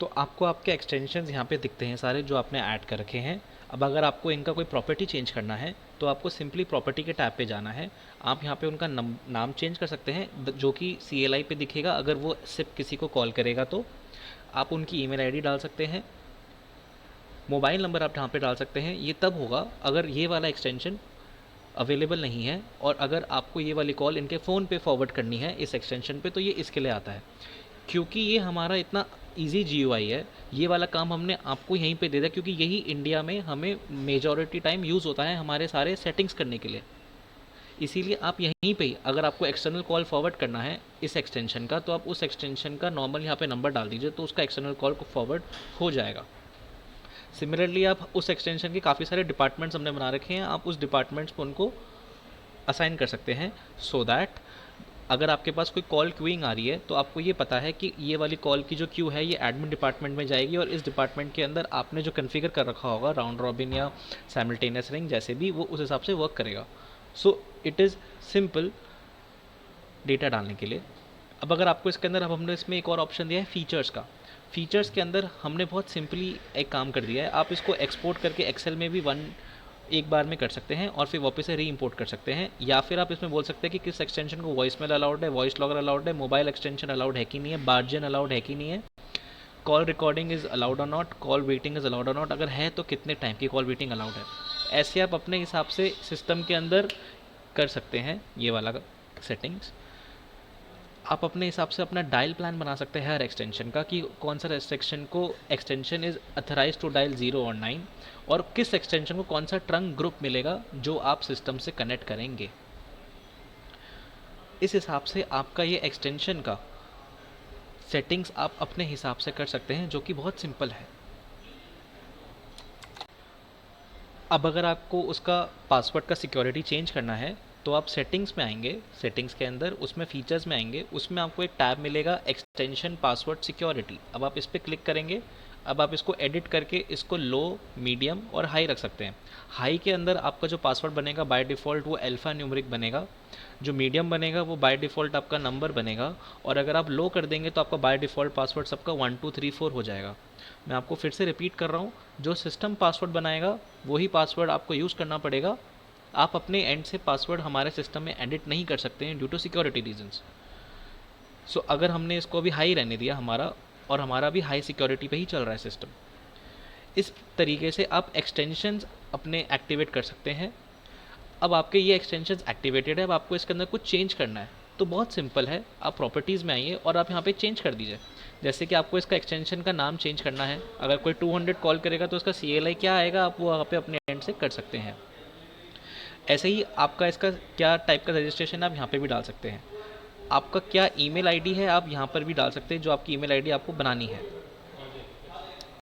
तो आपको आपके एक्सटेंशंस यहाँ पे दिखते हैं सारे जो आपने ऐड कर रखे हैं। अब अगर आपको इनका कोई प्रॉपर्टी चेंज करना है तो आपको सिंपली प्रॉपर्टी के टैब पे जाना है। आप यहाँ पे उनका नाम चेंज कर सकते हैं जो कि CLI पे दिखेगा। अगर वो सिर्फ किसी को कॉल करेगा तो आप उनकी ईमेल आईडी डाल सकते हैं, मोबाइल नंबर आप यहाँ पे डाल सकते हैं। ये तब होगा अगर ये वाला एक्सटेंशन अवेलेबल नहीं है, और अगर आपको ये वाली कॉल इनके फ़ोन पे फॉरवर्ड करनी है इस एक्सटेंशन पे, तो ये इसके लिए आता है। क्योंकि ये हमारा इतना ईजी GUI है, ये वाला काम हमने आपको यहीं पे दे दिया क्योंकि यही इंडिया में हमें मेजॉरिटी टाइम यूज़ होता है हमारे सारे सेटिंग्स करने के लिए। इसीलिए आप यहीं पे ही अगर आपको एक्सटर्नल कॉल फॉरवर्ड करना है इस एक्सटेंशन का, तो आप उस एक्सटेंशन का नॉर्मल यहाँ पे नंबर डाल दीजिए तो उसका एक्सटर्नल कॉल को फॉरवर्ड हो जाएगा। सिमिलरली आप उस एक्सटेंशन के काफ़ी सारे डिपार्टमेंट्स हमने बना रखे हैं, आप उस डिपार्टमेंट्स पर उनको असाइन कर सकते हैं सो दैट अगर आपके पास कोई कॉल क्यूइंग आ रही है तो आपको ये पता है कि ये वाली कॉल की जो क्यू है ये एडमिन डिपार्टमेंट में जाएगी, और इस डिपार्टमेंट के अंदर आपने जो कन्फिगर कर रखा होगा राउंड रॉबिन या साइमल्टेनियस रिंग जैसे भी, वो उस हिसाब से वर्क करेगा। So it is simple data डालने के लिए। अब अगर आपको इसके अंदर, अब हमने इसमें एक और ऑप्शन दिया है फीचर्स का। फीचर्स के अंदर हमने बहुत सिंपली एक काम कर दिया है, आप इसको एक्सपोर्ट करके एक्सेल में भी एक बार में कर सकते हैं और फिर वापस से री इंपोर्ट कर सकते हैं, या फिर आप इसमें बोल सकते हैं कि किस एक्सटेंशन को वॉइस मेल अलाउड है, वॉइस लॉगर अलाउड है, मोबाइल एक्सटेंशन अलाउड है कि नहीं है, बार्जन अलाउड है कि नहीं है, कॉल रिकॉर्डिंग इज़ अलाउड और not, call waiting is allowed और नॉट, अगर है तो कितने टाइम की कॉल वेटिंग अलाउड है। ऐसे आप अपने हिसाब से सिस्टम के अंदर कर सकते हैं ये वाला सेटिंग्स। आप अपने हिसाब से अपना डायल प्लान बना सकते हैं हर एक्सटेंशन का, कि कौन सा एक्सटेंशन को extension is authorise to dial 0 और 9, और किस एक्सटेंशन को कौन सा ट्रंक ग्रुप मिलेगा जो आप सिस्टम से कनेक्ट करेंगे। इस हिसाब से आपका ये एक्सटेंशन का सेटिंग्स आप अपने हिसाब से कर सकते हैं, जो कि बहुत सिंपल है। अब अगर आपको उसका पासवर्ड का सिक्योरिटी चेंज करना है तो आप सेटिंग्स में आएंगे, सेटिंग्स के अंदर उसमें फीचर्स में आएंगे, उसमें आपको एक टैब मिलेगा एक्सटेंशन पासवर्ड सिक्योरिटी। अब आप इस पर क्लिक करेंगे। अब आप इसको एडिट करके इसको लो, मीडियम और हाई रख सकते हैं। हाई के अंदर आपका जो पासवर्ड बनेगा बाय डिफ़ॉल्ट वो अल्फ़ा न्यूमेरिक बनेगा, जो मीडियम बनेगा वो बाय डिफ़ॉल्ट आपका नंबर बनेगा, और अगर आप लो कर देंगे तो आपका बाय डिफ़ॉल्ट पासवर्ड सबका 1 2 3 4 हो जाएगा। मैं आपको फिर से रिपीट कर रहा हूँ, जो सिस्टम पासवर्ड बनाएगा वही पासवर्ड आपको यूज़ करना पड़ेगा। आप अपने एंड से पासवर्ड हमारे सिस्टम में एडिट नहीं कर सकते हैं ड्यू टू सिक्योरिटी रीजंस। सो अगर हमने इसको अभी हाई रहने दिया हमारा, और हमारा भी हाई सिक्योरिटी पे ही चल रहा है सिस्टम, इस तरीके से आप एक्सटेंशंस अपने एक्टिवेट कर सकते हैं। अब आपके ये एक्सटेंशंस एक्टिवेटेड है, अब आपको इसके अंदर कुछ चेंज करना है तो बहुत सिंपल है, आप प्रॉपर्टीज़ में आइए और आप यहाँ पे चेंज कर दीजिए। जैसे कि आपको इसका एक्सटेंशन का नाम चेंज करना है, अगर कोई 200 कॉल करेगा तो उसका CLI क्या आएगा आप वो वहाँ पे अपने एंड से कर सकते हैं। ऐसे ही आपका इसका क्या टाइप का रजिस्ट्रेशन आप यहाँ पे भी डाल सकते हैं। आपका क्या ईमेल आईडी है आप यहाँ पर भी डाल सकते हैं, जो आपकी ईमेल आईडी आपको बनानी है।